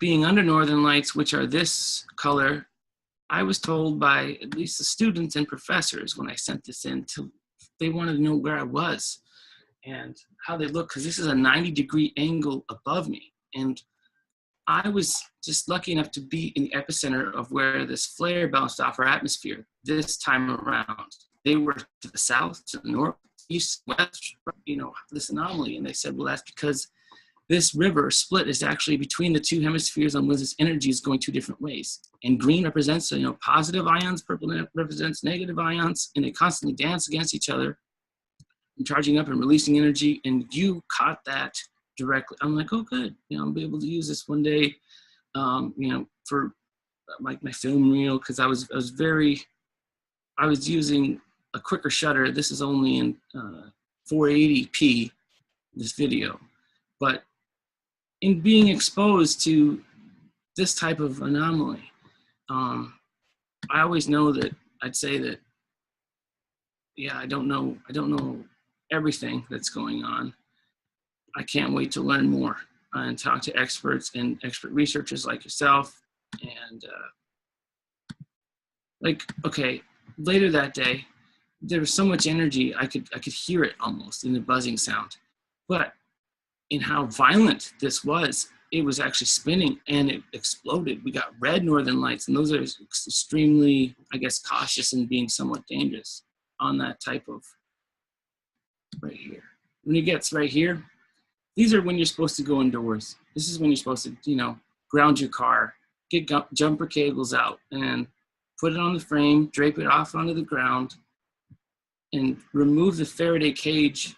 being under northern lights, which are this color, I was told by at least the students and professors when I sent this in, they wanted to know where I was and how they look, because this is a 90-degree angle above me. And I was just lucky enough to be in the epicenter of where this flare bounced off our atmosphere this time around. They were to the south, to the north, east, west, this anomaly. And they said, well, that's because this river split is actually between the two hemispheres on which this energy is going two different ways. And green represents, positive ions, purple represents negative ions, and they constantly dance against each other and charging up and releasing energy. And you caught that directly. I'm like, oh, good. I'll be able to use this one day, for like my film reel, because I was using a quicker shutter. This is only in 480p, this video. But in being exposed to this type of anomaly, I always know that I'd say that, yeah, I don't know everything that's going on. I can't wait to learn more and talk to experts and expert researchers like yourself. And later that day, there was so much energy, I could hear it almost in the buzzing sound. But in how violent this was, it was actually spinning and it exploded. We got red northern lights, and those are extremely, I guess, cautious and being somewhat dangerous on that type of right here. When it gets right here, these are when you're supposed to go indoors. This is when you're supposed to, ground your car, get jumper cables out and put it on the frame, drape it off onto the ground, and remove the Faraday cage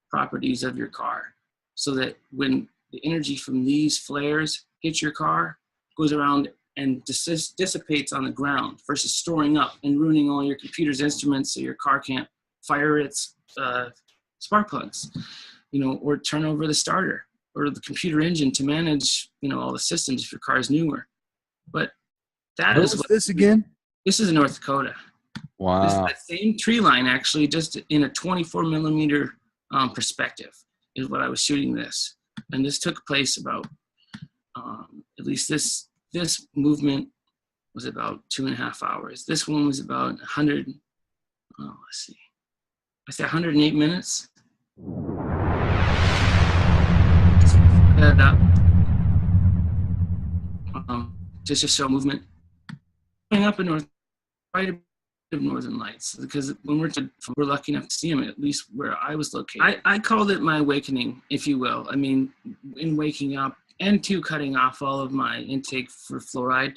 properties of your car so that when the energy from these flares hits your car, goes around and dissipates on the ground versus storing up and ruining all your computer's instruments so your car can't fire its spark plugs, or turn over the starter or the computer engine to manage, all the systems if your car is newer. But that is what this again? This is in North Dakota. Wow. This is that same tree line, actually, just in a 24 millimeter perspective is what I was shooting this. And this took place about, at least this movement was about 2.5 hours. This one was about 108 minutes. That up. Just to show movement. Going up in quite a bit of northern lights, because when we're lucky enough to see them, at least where I was located. I called it my awakening, if you will. I mean, in waking up and cutting off all of my intake for fluoride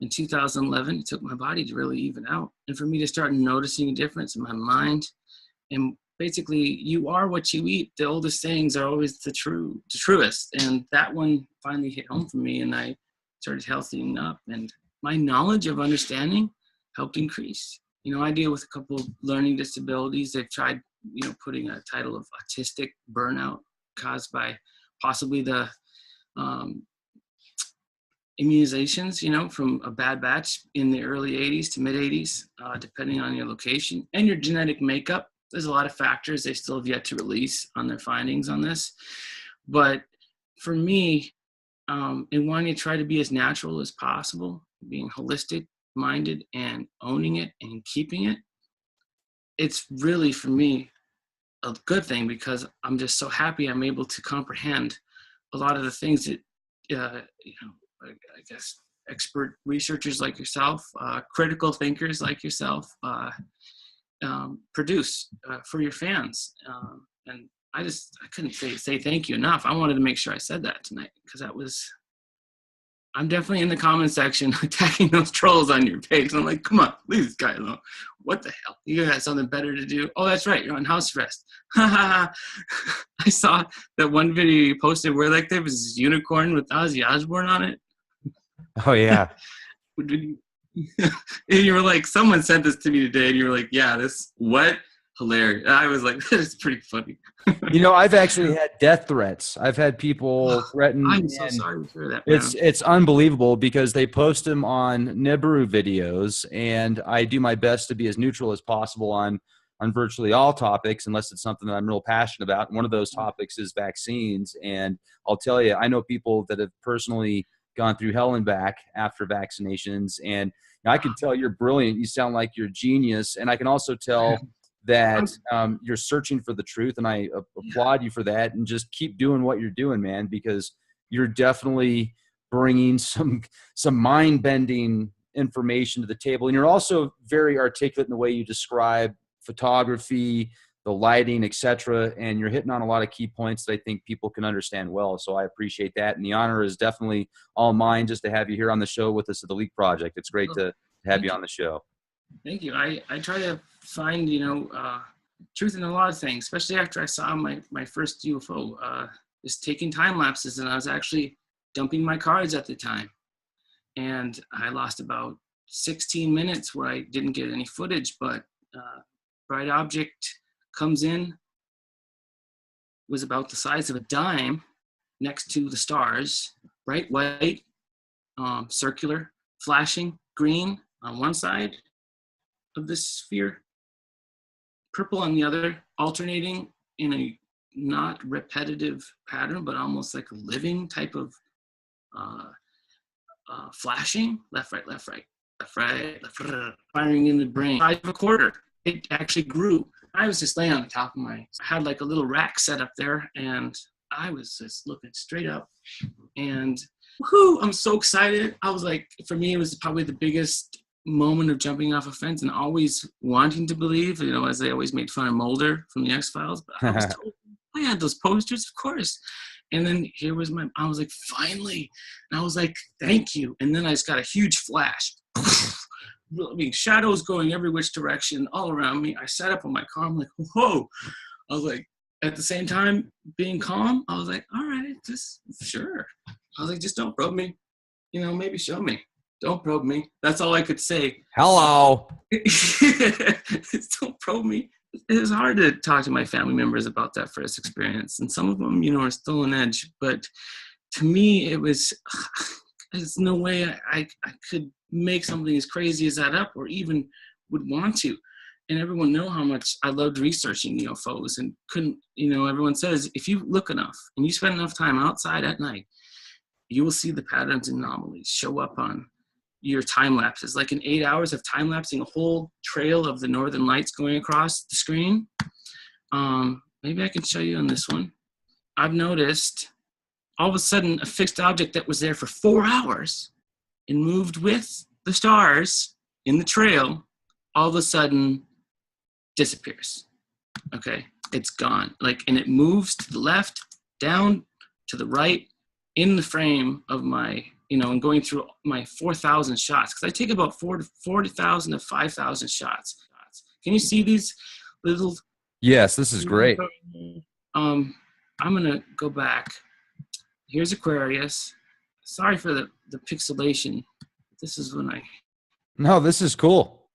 in 2011, it took my body to really even out. And for me to start noticing a difference in my mind. And basically, you are what you eat. The oldest sayings are always the truest. And that one finally hit home for me, and I started healthying up. And my knowledge of understanding helped increase. I deal with a couple of learning disabilities. They've tried, putting a title of autistic burnout caused by possibly the immunizations, from a bad batch in the early 80s to mid 80s, depending on your location and your genetic makeup. There's a lot of factors they still have yet to release on their findings on this. But for me, in wanting to try to be as natural as possible, being holistic minded and owning it and keeping it, it's really, for me, a good thing, because I'm just so happy I'm able to comprehend a lot of the things that, I guess, expert researchers like yourself, critical thinkers like yourself, produce for your fans. And I couldn't say thank you enough. I wanted to make sure I said that tonight, because I'm definitely in the comment section attacking those trolls on your page. I'm like, come on, leave this guy alone. What the hell? You got something better to do? Oh, that's right, you're on house arrest. I saw that one video you posted where there was this unicorn with Ozzy Osbourne on it. Oh, yeah. And you were like, someone sent this to me today, and you were like, yeah, what? Hilarious. I was like, that is pretty funny. I've actually had death threats. I've had people threaten. I'm so sorry to hear that, man. It's unbelievable, because they post them on Nibiru videos, and I do my best to be as neutral as possible on virtually all topics, unless it's something that I'm real passionate about. And one of those topics is vaccines. And I'll tell you, I know people that have personally gone through hell and back after vaccinations. And I can tell you're brilliant. You sound like you're a genius. And I can also tell that you're searching for the truth. And I applaud you for that. And just keep doing what you're doing, man, because you're definitely bringing some mind-bending information to the table. And you're also very articulate in the way you describe photography, the lighting, etc. And you're hitting on a lot of key points that I think people can understand well. So I appreciate that. And the honor is definitely all mine just to have you here on the show with us at the Leak Project. It's great to have you on the show. Thank you. I try to find, truth in a lot of things, especially after I saw my first UFO, just taking time lapses, and I was actually dumping my cards at the time. And I lost about 16 minutes where I didn't get any footage, but bright object comes in, was about the size of a dime next to the stars, bright white, circular, flashing green on one side of the sphere, purple on the other, alternating in a not repetitive pattern, but almost like a living type of flashing, left, right, left, right, left, right, left, right, firing in the brain. 5 a quarter. It actually grew. I was just laying on the top of I had like a little rack set up there, and I was just looking straight up, and woohoo, I'm so excited. I was like, for me, it was probably the biggest moment of jumping off a fence and always wanting to believe, as they always made fun of Mulder from the X-Files, but I was told, I had those posters, of course. And then here was I was like, finally. And I was like, thank you. And then I just got a huge flash. I mean, shadows going every which direction all around me. I sat up on my car. I'm like, whoa. I was like, at the same time, being calm, I was like, all right, just sure. I was like, just don't probe me. Maybe show me. Don't probe me. That's all I could say. Hello. Just don't probe me. It was hard to talk to my family members about that first experience. And some of them, are still on edge. But to me, there's no way I could make something as crazy as that up, or even would want to. And everyone know how much I loved researching UFOs, and couldn't, everyone says, if you look enough and you spend enough time outside at night, you will see the patterns and anomalies show up on your time lapses. Like in 8 hours of time lapsing a whole trail of the northern lights going across the screen. Maybe I can show you on this one. I've noticed all of a sudden a fixed object that was there for 4 hours and moved with the stars in the trail, all of a sudden disappears. Okay, it's gone. And it moves to the left, down, to the right, in the frame of my, and going through my 4,000 shots, because I take about 40,000 to 5,000 shots. Can you see these little? Yes, this is great. I'm gonna go back. Here's Aquarius. Sorry for the pixelation. This is when No, this is cool.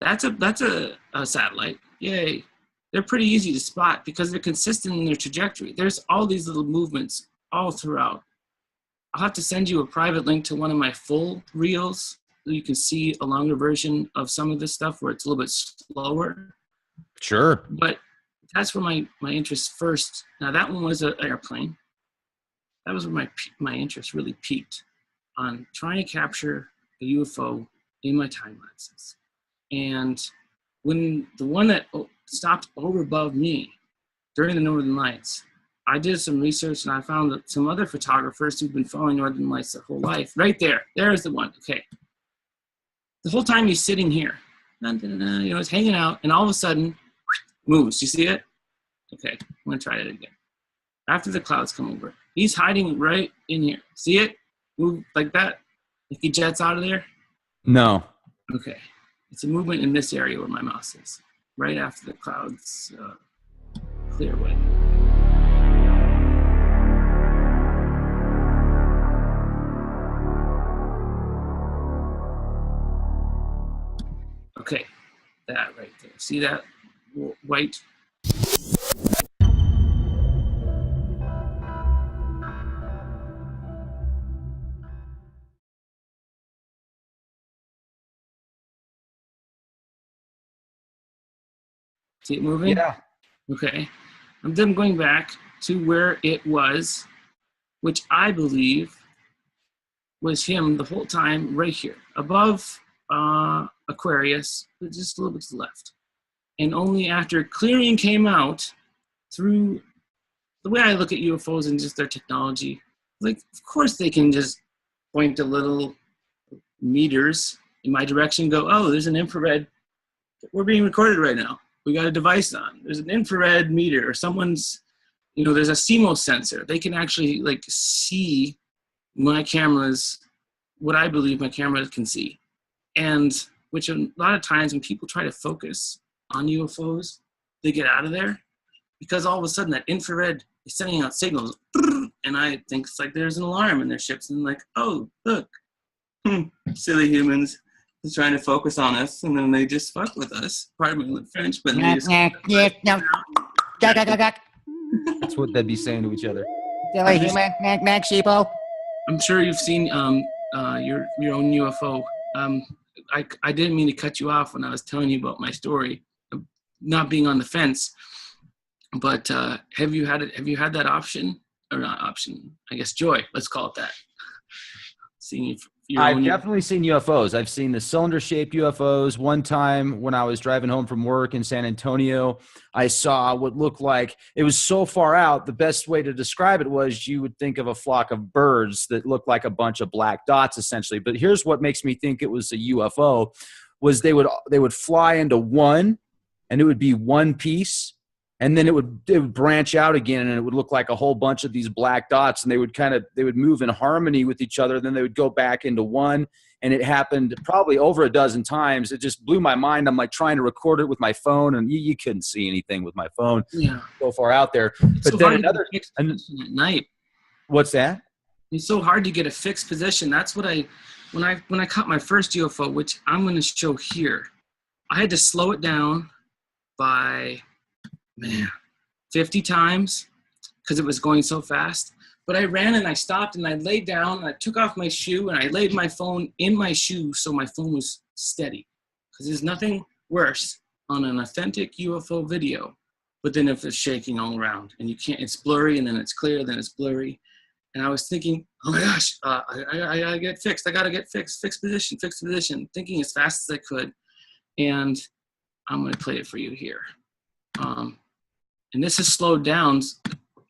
That's a satellite. Yay. They're pretty easy to spot because they're consistent in their trajectory. There's all these little movements all throughout. I'll have to send you a private link to one of my full reels so you can see a longer version of some of this stuff where it's a little bit slower. Sure. But that's where my interest first. Now that one was an airplane. That was where my interest really peaked, on trying to capture a UFO in my time lapses. And when the one that stopped over above me during the Northern Lights, I did some research and I found that some other photographers who've been following Northern Lights their whole life. Right there. There's the one. Okay. The whole time he's sitting here. He's hanging out, and all of a sudden, moves. You see it? Okay. I'm going to try it again. After the clouds come over, he's hiding right in here. See it? Move like that? Like he jets out of there? No. Okay. It's a movement in this area where my mouse is. Right after the clouds clear away. Okay, that right there. See that white? See it moving? Yeah. Okay. I'm then going back to where it was, which I believe was him the whole time right here, above Aquarius, but just a little bit to the left. And only after clearing came out, through the way I look at UFOs and just their technology, like, of course they can just point to little meters in my direction, go, oh, there's an infrared. We're being recorded right now. We got a device on. There's an infrared meter, or someone's, there's a CMOS sensor. They can actually like see my cameras, what I believe my camera can see. And which a lot of times when people try to focus on UFOs, they get out of there because all of a sudden that infrared is sending out signals. And I think it's like there's an alarm in their ships. And like, oh, look, silly humans. Is trying to focus on us, and then they just fuck with us. Pardon me, French, but they just... That's what they'd be saying to each other. I'm sure you've seen your own UFO. I didn't mean to cut you off when I was telling you about my story, not being on the fence. But have you had that option, or not option? I guess joy. Let's call it that. Seeing if I've definitely seen UFOs. I've seen the cylinder-shaped UFOs. One time when I was driving home from work in San Antonio, I saw what looked like, it was so far out, the best way to describe it was you would think of a flock of birds that looked like a bunch of black dots, essentially. But here's what makes me think it was a UFO, was they would fly into one, and it would be one piece, and then it would branch out again, and it would look like a whole bunch of these black dots, and they would move in harmony with each other. Then they would go back into one, and it happened probably over a dozen times. It just blew my mind. I'm like trying to record it with my phone, and you couldn't see anything with my phone. Yeah, so far out there. It's but so then hard to get a fixed position at night. What's that? It's so hard to get a fixed position. That's what when I caught my first UFO, which I'm going to show here, I had to slow it down by 50 times because it was going so fast. But I ran and I stopped and I laid down and I took off my shoe and I laid my phone in my shoe so my phone was steady. Because there's nothing worse on an authentic UFO video, but then if it's shaking all around and you can't, it's blurry and then it's clear, then it's blurry. And I was thinking, oh my gosh, I gotta get fixed. I gotta get fixed position, thinking as fast as I could. And I'm gonna play it for you here. And this is slowed down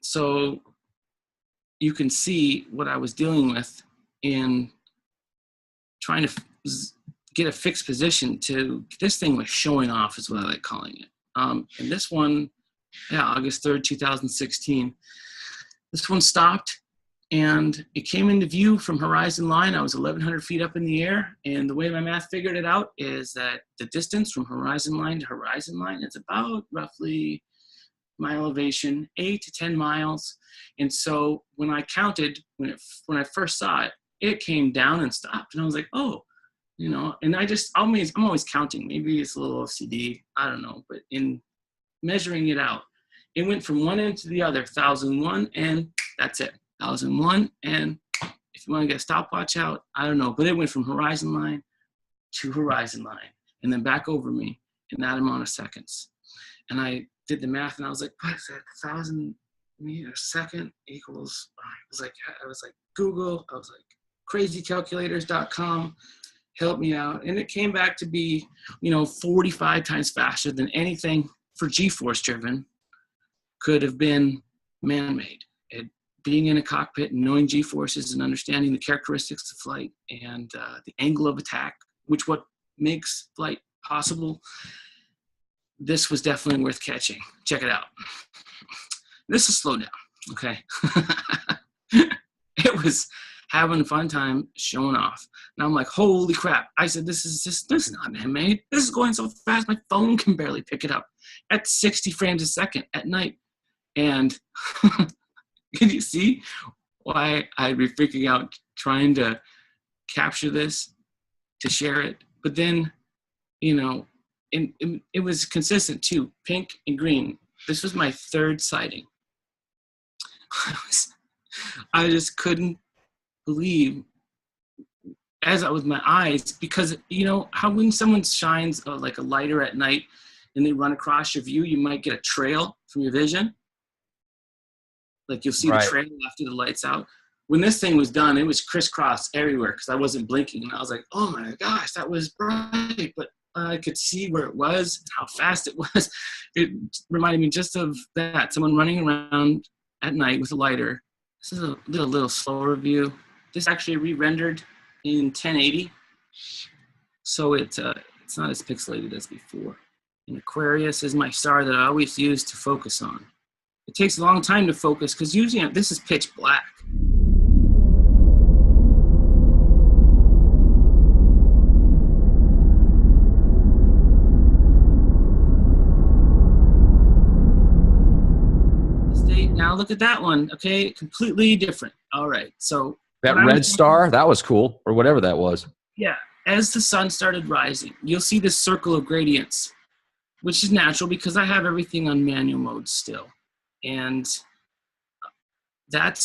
so you can see what I was dealing with in trying to get a fixed position to, this thing was showing off is what I like calling it. And this one, August 3rd, 2016, this one stopped and it came into view from horizon line. I was 1,100 feet up in the air. And the way my math figured it out is that the distance from horizon line to horizon line is about roughly my elevation, 8 to 10 miles. And so when I counted, when I first saw it, it came down and stopped. And I was like, oh, and I'm always counting. Maybe it's a little OCD, I don't know. But in measuring it out, it went from one end to the other, 1,001, and that's it. 1,001, and if you want to get a stopwatch out, I don't know. But it went from horizon line to horizon line, and then back over me in that amount of seconds. And I did the math, and I was like, what is that? 1,000 meters a second equals. I was like Google. I was like crazycalculators.com. Help me out, and it came back to be 45 times faster than anything for G-force driven could have been man-made. Being in a cockpit and knowing G-forces and understanding the characteristics of flight and the angle of attack, which what makes flight possible, this was definitely worth catching. Check it out. This is slow down, okay? It was having a fun time showing off. Now I'm like, holy crap. I said, this is not man-made. This is going so fast, my phone can barely pick it up at 60 frames a second at night. And can you see why I'd be freaking out trying to capture this, to share it? But then, it was consistent too, pink and green. This was my third sighting. I just couldn't believe, as I was my eyes, because how when someone shines like a lighter at night and they run across your view, you might get a trail from your vision. Like you'll see the trail after the light's out. when this thing was done, it was crisscross everywhere because I wasn't blinking. And I was like, oh my gosh, that was bright. But I could see where it was, how fast it was. It reminded me just of that. Someone running around at night with a lighter. This is a little slower view. This actually re-rendered in 1080. So it's not as pixelated as before. And Aquarius is my star that I always use to focus on. It takes a long time to focus because usually this is pitch black. Now look at that one, okay? Completely different. All right, so. That red star, that was cool, or whatever that was. Yeah, as the sun started rising, you'll see this circle of gradients, which is natural because I have everything on manual mode still. And that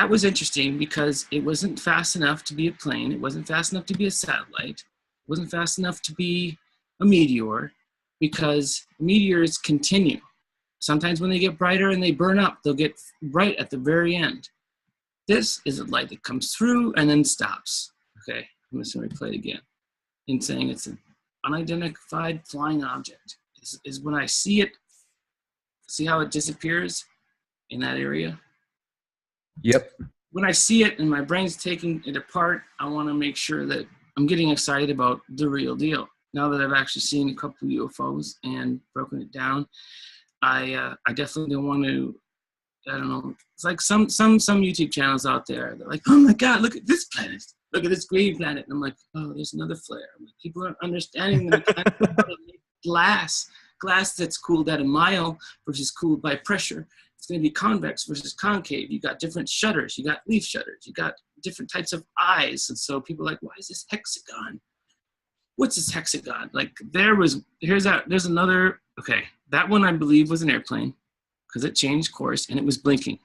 was interesting because it wasn't fast enough to be a plane. It wasn't fast enough to be a satellite. It wasn't fast enough to be a meteor because meteors continue. Sometimes when they get brighter and they burn up, they'll get bright at the very end. This is a light that comes through and then stops. Okay, I'm just going to replay it again. In saying it's an unidentified flying object. This is when I see it, see how it disappears in that area? Yep. When I see it and my brain's taking it apart, I want to make sure that I'm getting excited about the real deal. Now that I've actually seen a couple of UFOs and broken it down, I definitely don't want to, I don't know, it's like some YouTube channels out there, they're like, oh my God, look at this planet. Look at this green planet. And I'm like, oh, there's another flare. Like, people aren't understanding the mechanics of how to make glass that's cooled at a mile versus cooled by pressure. It's going to be convex versus concave. You got different shutters. You got leaf shutters. You got different types of eyes. And so people are like, why is this hexagon? What's this hexagon? Like there's another, okay, that one I believe was an airplane because it changed course and it was blinking.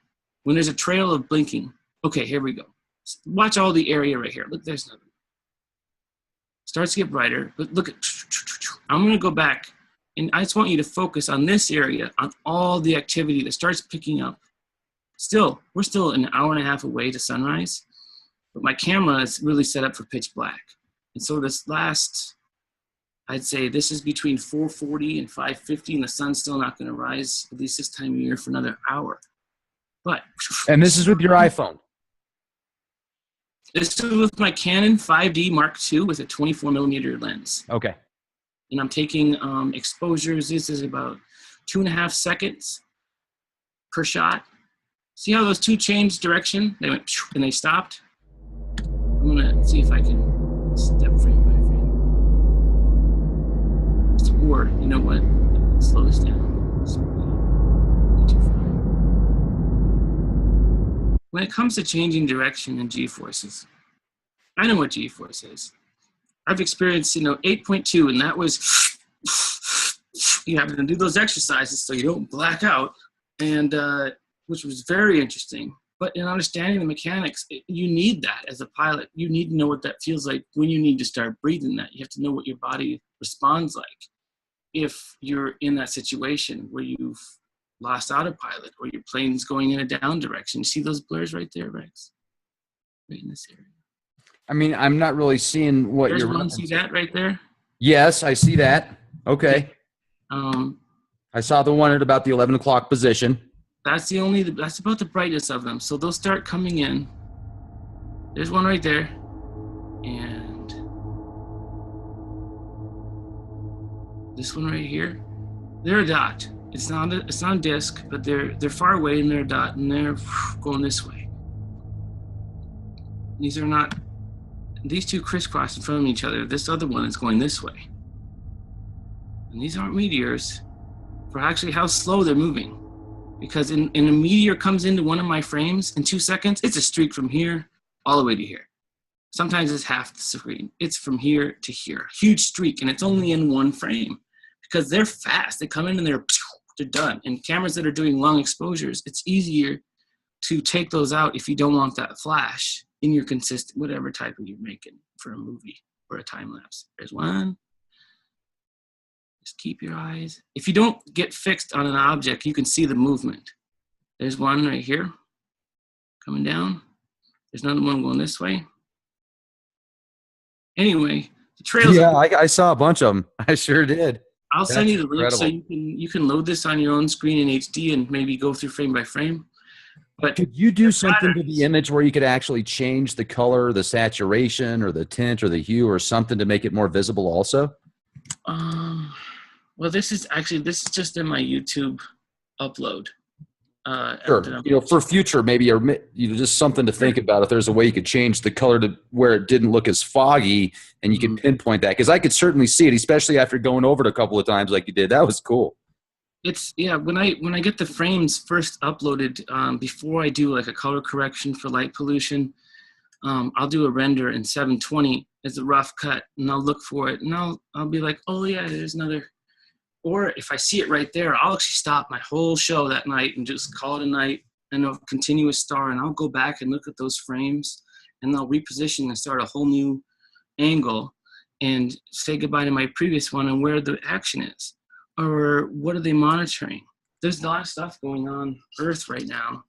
When there's a trail of blinking, okay, here we go. Watch all the area right here. Look, there's another one. Starts to get brighter, but look at, I'm going to go back and I just want you to focus on this area, on all the activity that starts picking up. We're still an hour and a half away to sunrise, but my camera is really set up for pitch black. And so this last, I'd say this is between 4:40 and 5:50, and the sun's still not going to rise, at least this time of year, for another hour. But. And this is with your iPhone? This is with my Canon 5D Mark II with a 24 millimeter lens. Okay. And I'm taking exposures. This is about 2.5 seconds per shot. See how those two changed direction? They went and they stopped. I'm gonna see if I can step frame by frame. Or, you know what? Slow this down. When it comes to changing direction in G-forces, I know what G-force is. I've experienced, 8.2, and that was, you have to do those exercises so you don't black out, and which was very interesting. But in understanding the mechanics, you need that as a pilot. You need to know what that feels like when you need to start breathing that. You have to know what your body responds like if you're in that situation where you've lost autopilot or your plane's going in a down direction. You see those blurs right there, Rex? Right in this area. I mean, I'm not really seeing what There's you're. one. See that right there? Yes, I see that. Okay. I saw the one at about the 11 o'clock position. That's about the brightness of them. So they'll start coming in. There's one right there. And this one right here. They're a dot. It's not a disc, but they're far away and they're a dot and they're going this way. These are not, these two crisscross in front of each other. This other one is going this way. And these aren't meteors for actually how slow they're moving. Because in a meteor comes into one of my frames in 2 seconds, it's a streak from here all the way to here. Sometimes it's half the screen. It's from here to here. Huge streak, and it's only in one frame. Because they're fast. They come in and they're done. And cameras that are doing long exposures, it's easier to take those out if you don't want that flash in your consistent, whatever type of you're making for a movie or a time lapse. There's one. Just keep your eyes. If you don't get fixed on an object, you can see the movement. There's one right here. coming down. There's another one going this way. Anyway, the trails. Yeah, I saw a bunch of them. I sure did. I'll send you the link so incredible. you can load this on your own screen in HD and maybe go through frame by frame. But could you do something to the image where you could actually change the color, the saturation, or the tint, or the hue, or something to make it more visible also? Well, this is just in my YouTube upload. Sure. You know, for future, maybe, or just something to think about. If there's a way you could change the color to where it didn't look as foggy, and you can pinpoint that, because I could certainly see it, especially after going over it a couple of times like you did. That was cool. It's when I get the frames first uploaded, before I do like a color correction for light pollution, I'll do a render in 720 as a rough cut, and I'll look for it, and I'll be like, oh yeah, there's another. Or if I see it right there, I'll actually stop my whole show that night and just call it a night and a continuous star, and I'll go back and look at those frames, and I'll reposition and start a whole new angle and say goodbye to my previous one and where the action is, or what are they monitoring. There's a lot of stuff going on Earth right now.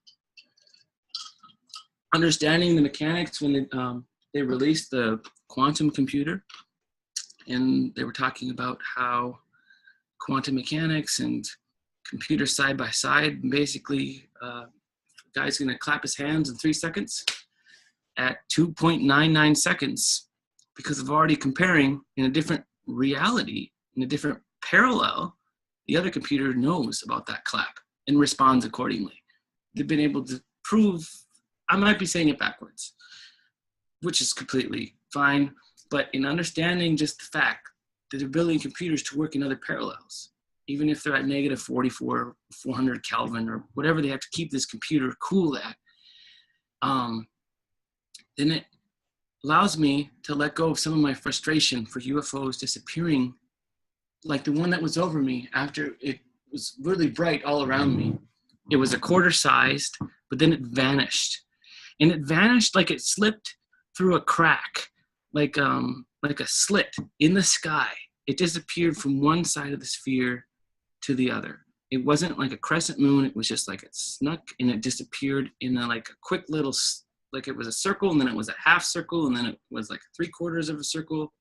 Understanding the mechanics when they released the quantum computer, and they were talking about how quantum mechanics and computer side by side, basically guy's gonna clap his hands in 3 seconds at 2.99 seconds, because of already comparing in a different reality, in a different parallel, the other computer knows about that clap and responds accordingly. They've been able to prove, I might be saying it backwards, which is completely fine, but in understanding just the fact that they're building computers to work in other parallels, even if they're at negative 44, 400 Kelvin, or whatever they have to keep this computer cool at, then it allows me to let go of some of my frustration for UFOs disappearing, like the one that was over me after it was really bright all around me. It was a quarter sized, but then it vanished. And it vanished like it slipped through a crack, like a slit in the sky. It disappeared from one side of the sphere to the other. It wasn't like a crescent moon. It was just like it snuck and it disappeared in like a quick little, like it was a circle, and then it was a half circle, and then it was like 3/4 of a circle.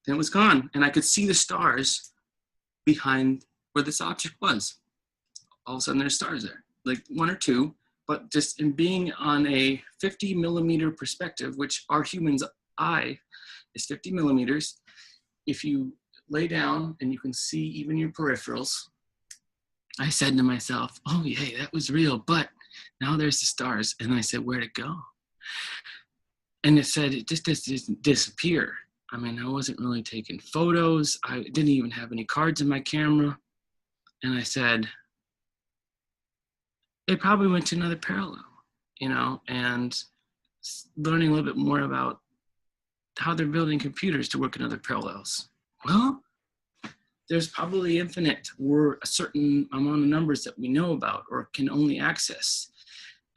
Then it was gone. And I could see the stars behind where this object was. All of a sudden there's stars there, like 1 or 2, but just in being on a 50 millimeter perspective, which our human's eye is 50 millimeters. If you lay down and you can see even your peripherals, I said to myself, oh yeah, that was real, but now there's the stars. And I said, where'd it go? And it said, it just didn't disappear. I mean, I wasn't really taking photos. I didn't even have any cards in my camera. And I said, it probably went to another parallel, and learning a little bit more about how they're building computers to work in other parallels. Well, there's probably infinite or a certain amount of numbers that we know about or can only access.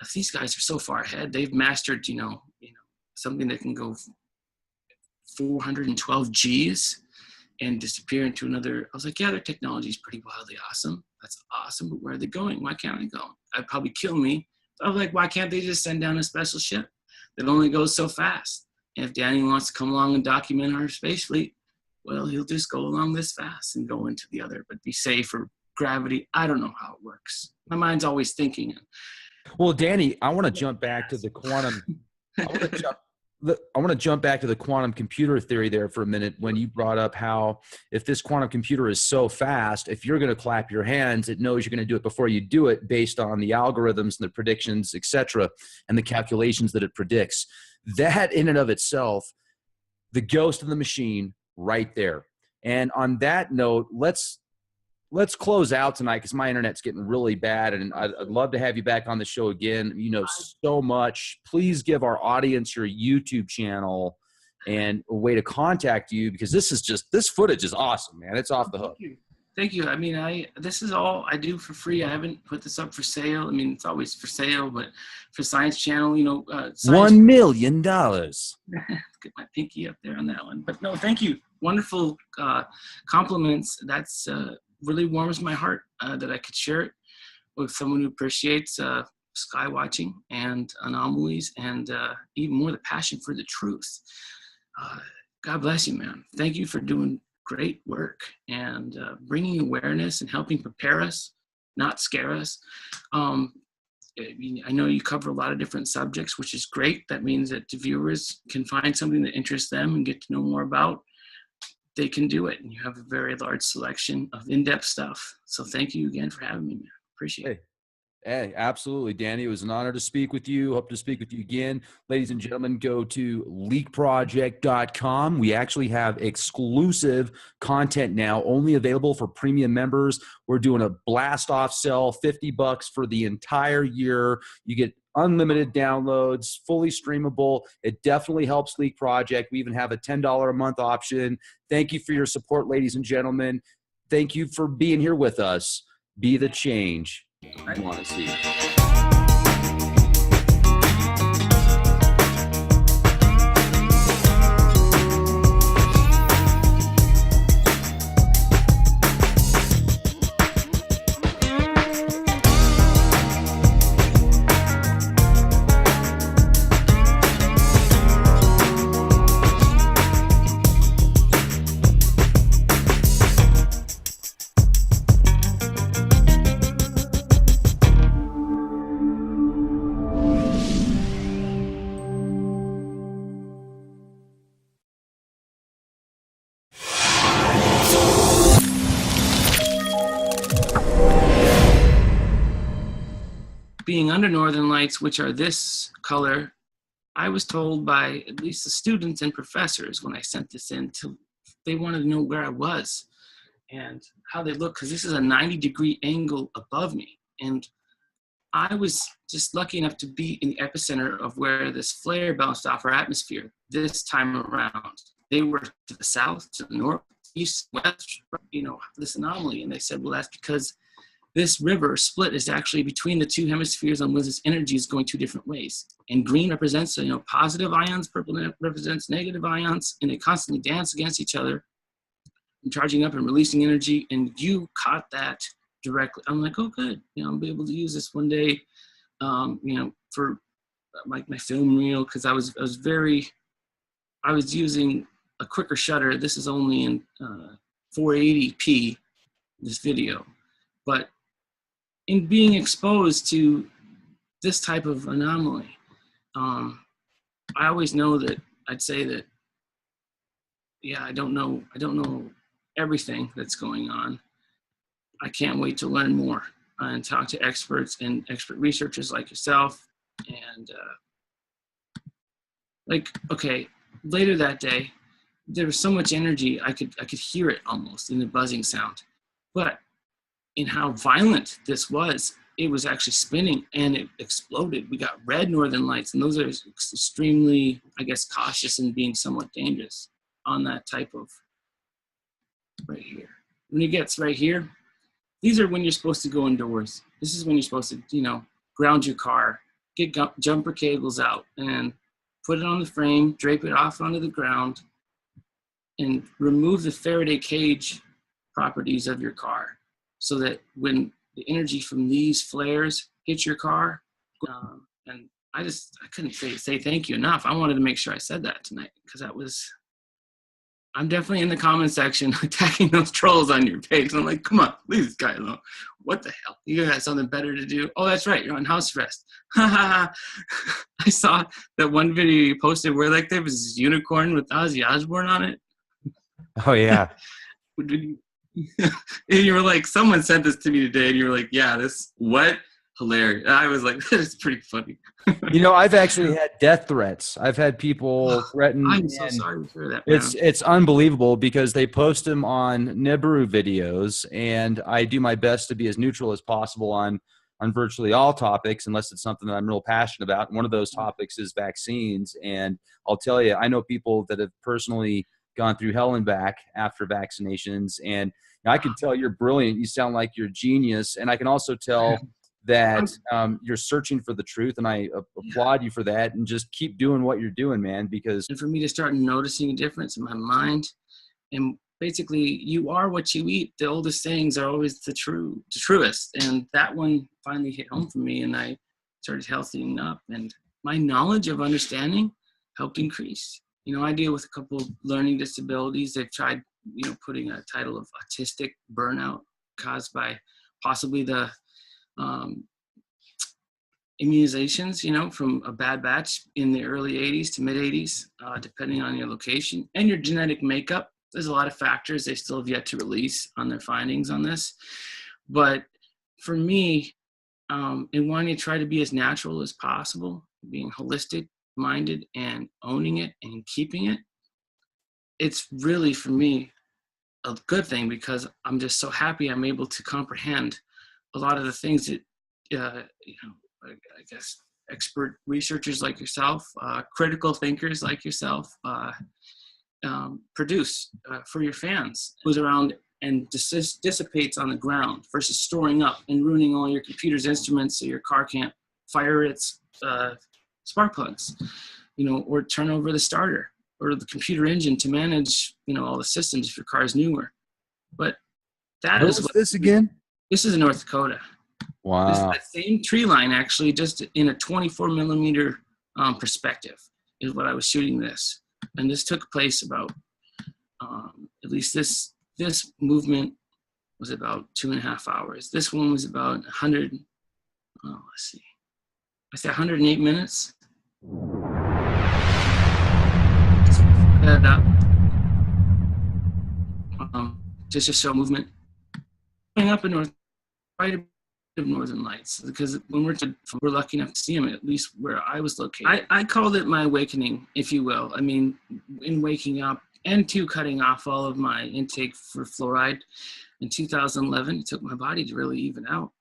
If these guys are so far ahead, they've mastered, something that can go 412 Gs and disappear into another. I was like, yeah, their technology is pretty wildly awesome. That's awesome, but where are they going? Why can't I go? That'd probably kill me. I was like, why can't they just send down a special ship that only goes so fast? And if Danny wants to come along and document our space fleet, well, he'll just go along this fast and go into the other, but be safe for gravity. I don't know how it works. My mind's always thinking. Well, Danny, I want to jump back to the quantum. I want to jump back to the quantum computer theory there for a minute, when you brought up how if this quantum computer is so fast, if you're going to clap your hands, it knows you're going to do it before you do it based on the algorithms and the predictions, et cetera, and the calculations that it predicts. That in and of itself, the ghost of the machine right there. And on that note, let's close out tonight, because my internet's getting really bad, and I'd love to have you back on the show again. You know so much. Please give our audience your YouTube channel and a way to contact you, because this footage is awesome, man. It's off the hook. Thank you. I mean, this is all I do for free. I haven't put this up for sale. I mean, it's always for sale, but for Science Channel, $1 million. Get my pinky up there on that one. But no, thank you. Wonderful compliments. That's really warms my heart that I could share it with someone who appreciates sky watching and anomalies, and even more the passion for the truth. God bless you, man. Thank you for doing great work and bringing awareness and helping prepare us, not scare us. I know you cover a lot of different subjects, which is great. That means that the viewers can find something that interests them and get to know more about. They can do it. And you have a very large selection of in-depth stuff. So thank you again for having me, man. Appreciate it. Hey, absolutely, Danny. It was an honor to speak with you. Hope to speak with you again. Ladies and gentlemen, go to leakproject.com. We actually have exclusive content now, only available for premium members. We're doing a blast-off sale, $50 for the entire year. You get unlimited downloads, fully streamable. It definitely helps Leak Project. We even have a $10 a month option. Thank you for your support, ladies and gentlemen. Thank you for being here with us. Be the change I want to see. Being under Northern Lights, which are this color, I was told by at least the students and professors when I sent this in, they wanted to know where I was and how they look, because this is a 90-degree angle above me. And I was just lucky enough to be in the epicenter of where this flare bounced off our atmosphere this time around. They were to the south, to the north, east, west, this anomaly. And they said, well, that's because this river split is actually between the two hemispheres on which this energy is going two different ways. And green represents, positive ions, purple represents negative ions, and they constantly dance against each other and charging up and releasing energy. And you caught that directly. I'm like, oh, good. I'll be able to use this one day, for like my film reel, because I was using a quicker shutter. This is only in 480p, this video. But in being exposed to this type of anomaly, I always know that I'd say that, yeah, I don't know everything that's going on. I can't wait to learn more and talk to experts and expert researchers like yourself. And later that day, there was so much energy, I could hear it almost in the buzzing sound. But in how violent this was, it was actually spinning and it exploded. We got red northern lights, and those are extremely, I guess, cautious and being somewhat dangerous on that type of right here. When it gets right here, these are when you're supposed to go indoors. This is when you're supposed to, ground your car, get jumper cables out and put it on the frame, drape it off onto the ground, and remove the Faraday cage properties of your car, so that when the energy from these flares hits your car, and I couldn't say thank you enough. I wanted to make sure I said that tonight, because I'm definitely in the comment section attacking those trolls on your page. And I'm like, come on, leave this guy alone. What the hell? You got something better to do? Oh, that's right, you're on house arrest. I saw that one video you posted where there was this unicorn with Ozzy Osbourne on it. Oh, yeah. You were like, someone sent this to me today, and you were like, yeah, what? Hilarious. I was like, that's pretty funny. I've actually had death threats. I've had people threaten. I'm so sorry to hear that, man. It's unbelievable, because they post them on Nibiru videos, and I do my best to be as neutral as possible on virtually all topics, unless it's something that I'm real passionate about. And one of those topics is vaccines. And I'll tell you, I know people that have personally gone through hell and back after vaccinations, and I can tell you're brilliant. You sound like you're a genius, and I can also tell that you're searching for the truth, and I applaud you for that. And just keep doing what you're doing, man. Because for me to start noticing a difference in my mind, and basically, you are what you eat. The oldest sayings are always the truest, and that one finally hit home for me. And I started healthying up, and my knowledge of understanding helped increase. You know, I deal with a couple of learning disabilities. They've tried, you know, putting a title of autistic burnout caused by possibly the immunizations, you know, from a bad batch in the early 80s to mid 80s, depending on your location and your genetic makeup. There's a lot of factors they still have yet to release on their findings on this. But for me, in wanting to try to be as natural as possible, being holistic minded and owning it and keeping it, it's really, for me, a good thing, because I'm just so happy I'm able to comprehend a lot of the things that, you know, I guess expert researchers like yourself, critical thinkers like yourself, produce for your fans. It goes around and dissipates on the ground versus storing up and ruining all your computer's instruments so your car can't fire its spark plugs, you know, or turn over the starter or the computer engine to manage, you know, all the systems if your car is newer. But that Where is was what this again? this is in North Dakota. Wow. This is that same tree line, actually, just in a 24 millimeter perspective is what I was shooting this. And this took place about, at least this movement was about 2.5 hours. This one was about 100, let's see, I say 108 minutes. That up. Just to show movement. Going up in North, quite a bit of northern lights, because when we're lucky enough to see them, at least where I was located. I called it my awakening, if you will. I mean, in waking up and cutting off all of my intake for fluoride in 2011, it took my body to really even out.